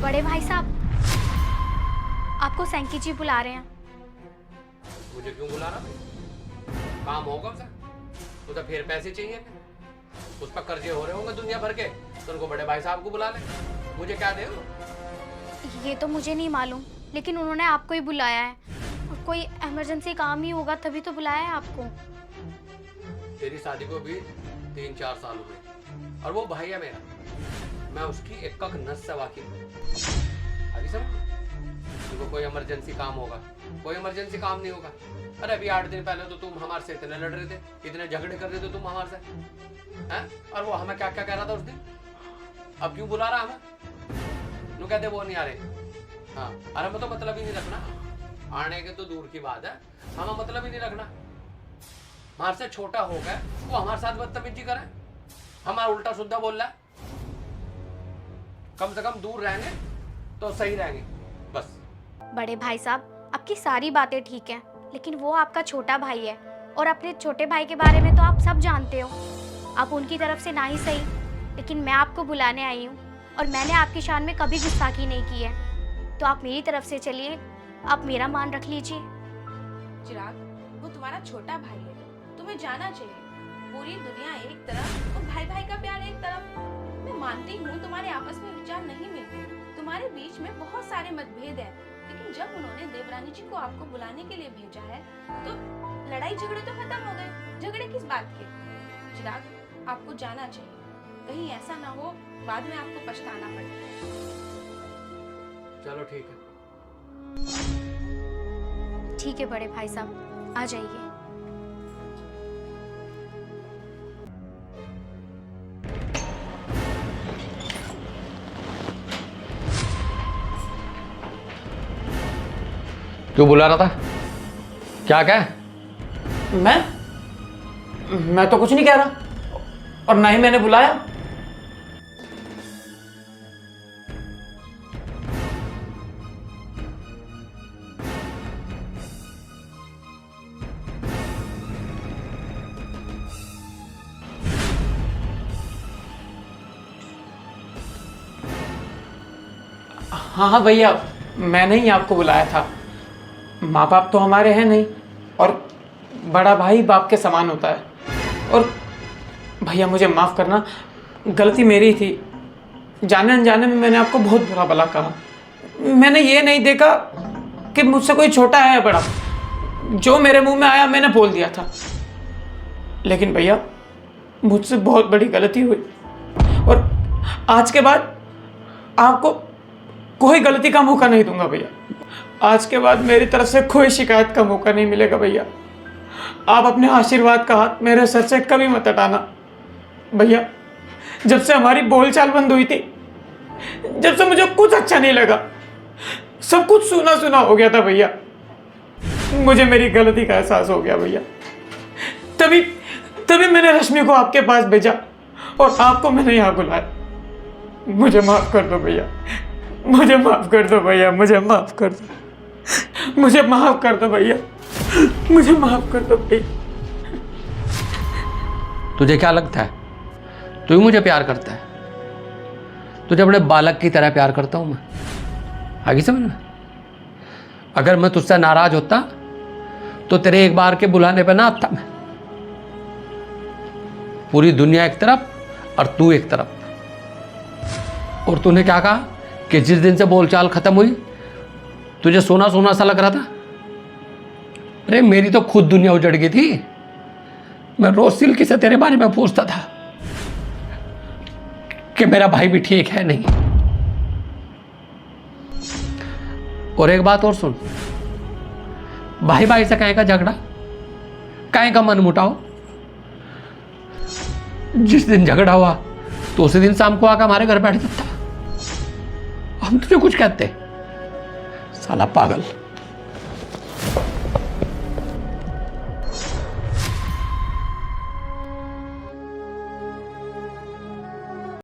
बड़े भाई साहब, आपको सैंकी जी बुला रहे हैं। मुझे क्यों बुला रहा भाई? काम होगा उसे? उसे फिर पैसे चाहिए थे, उस पर कर्जे हो रहे होंगे दुनिया भर के, तो उनको बड़े भाई साहब को बुला ले। मुझे क्या दे? ये तो मुझे नहीं मालूम, लेकिन उन्होंने आपको ही बुलाया है। और कोई इमरजेंसी काम ही होगा तभी तो बुलाया है आपको। तेरी शादी को भी 3-4 साल हुए और वो भाई है मेरा, मैं उसकी एक नस से वाकिफ हूँ। अभी समझ, तुमको कोई इमरजेंसी काम होगा, कोई इमरजेंसी काम नहीं होगा। अरे अभी 8 दिन पहले तो तुम हमारे से इतने लड़ रहे थे, इतने झगड़े कर रहे थे तुम हमारे से, हैं? और वो हमें क्या क्या कह रहा था उस दिन। अब क्यों बुला रहा हमें? नु कहते वो नहीं आ रहे। हाँ, अरे हमें तो मतलब ही नहीं रखना, आने के तो दूर की बात है, हमें मतलब ही नहीं रखना। हमारे से छोटा हो गया, वो हमारे साथ बदतमीजी करे, हमारा उल्टा सुद्धा बोल रहा है। कम से कम दूर रहेंगे तो सही रहेंगे बस। बड़े भाई साहब, आपकी सारी बातें ठीक हैं, लेकिन वो आपका छोटा भाई है और अपने छोटे भाई के बारे में तो आप सब जानते हो। आप उनकी तरफ से ना ही सही, लेकिन मैं आपको बुलाने आई हूँ और मैंने आपकी शान में कभी गुस्ताखी नहीं की है, तो आप मेरी तरफ से चलिए, आप मेरा मान रख लीजिए। चिराग, वो तुम्हारा छोटा भाई है, तुम्हें जाना चाहिए। पूरी दुनिया एक तरफ और भाई भाई का प्यार एक तरफ। मैं मानती हूँ तुम्हारे आपस में विचार नहीं मिलते, तुम्हारे बीच में बहुत सारे मतभेद हैं, लेकिन जब उन्होंने देवरानी जी को आपको बुलाने के लिए भेजा है तो लड़ाई झगड़े तो खत्म हो गए। झगड़े किस बात के? चिराग, आपको जाना चाहिए, कहीं ऐसा ना हो बाद में आपको पछताना पड़े। चलो ठीक है। ठीक है बड़े भाई साहब, आ जाइए। क्यों बुला रहा था? क्या कह? मैं तो कुछ नहीं कह रहा और ना ही मैंने बुलाया। हाँ भैया, मैंने ही आपको बुलाया था। माँ बाप तो हमारे हैं नहीं और बड़ा भाई बाप के समान होता है। और भैया मुझे माफ़ करना, गलती मेरी थी। जाने अनजाने में मैंने आपको बहुत बुरा भला कहा। मैंने ये नहीं देखा कि मुझसे कोई छोटा है या बड़ा। जो मेरे मुंह में आया मैंने बोल दिया था। लेकिन भैया, मुझसे बहुत बड़ी गलती हुई और आज के बाद आपको कोई गलती का मौका नहीं दूंगा भैया। आज के बाद मेरी तरफ से कोई शिकायत का मौका नहीं मिलेगा भैया। आप अपने आशीर्वाद का हाथ मेरे सर से कभी मत हटाना भैया। जब से हमारी बोलचाल बंद हुई थी, जब से मुझे कुछ अच्छा नहीं लगा, सब कुछ सुना सुना हो गया था भैया। मुझे मेरी गलती का एहसास हो गया भैया। तभी तभी मैंने रश्मि को आपके पास भेजा और आपको मैंने यहाँ बुलाया। मुझे माफ कर दो भैया, मुझे माफ कर दो भैया, मुझे माफ कर दो, मुझे माफ कर दो भैया, मुझे माफ कर दो भैया। तुझे क्या लगता है तू ही मुझे प्यार करता है? तुझे अपने बालक की तरह प्यार करता हूं मैं। आगे समझ में? अगर मैं तुझसे नाराज होता तो तेरे एक बार के बुलाने पे ना आता मैं। पूरी दुनिया एक तरफ और तू एक तरफ। और तूने क्या कहा कि जिस दिन से बोलचाल खत्म हुई तुझे सोना सोना सा लग रहा था? अरे मेरी तो खुद दुनिया उजड़ गई थी। मैं रोज सिल्की से तेरे बारे में पूछता था कि मेरा भाई भी ठीक है नहीं। और एक बात और सुन, भाई भाई से काहे का झगड़ा, काहे का मन मुटाओ? जिस दिन झगड़ा हुआ तो उसी दिन शाम को आकर हमारे घर बैठ जाता, हम तुझे कुछ कहते? साला पागल।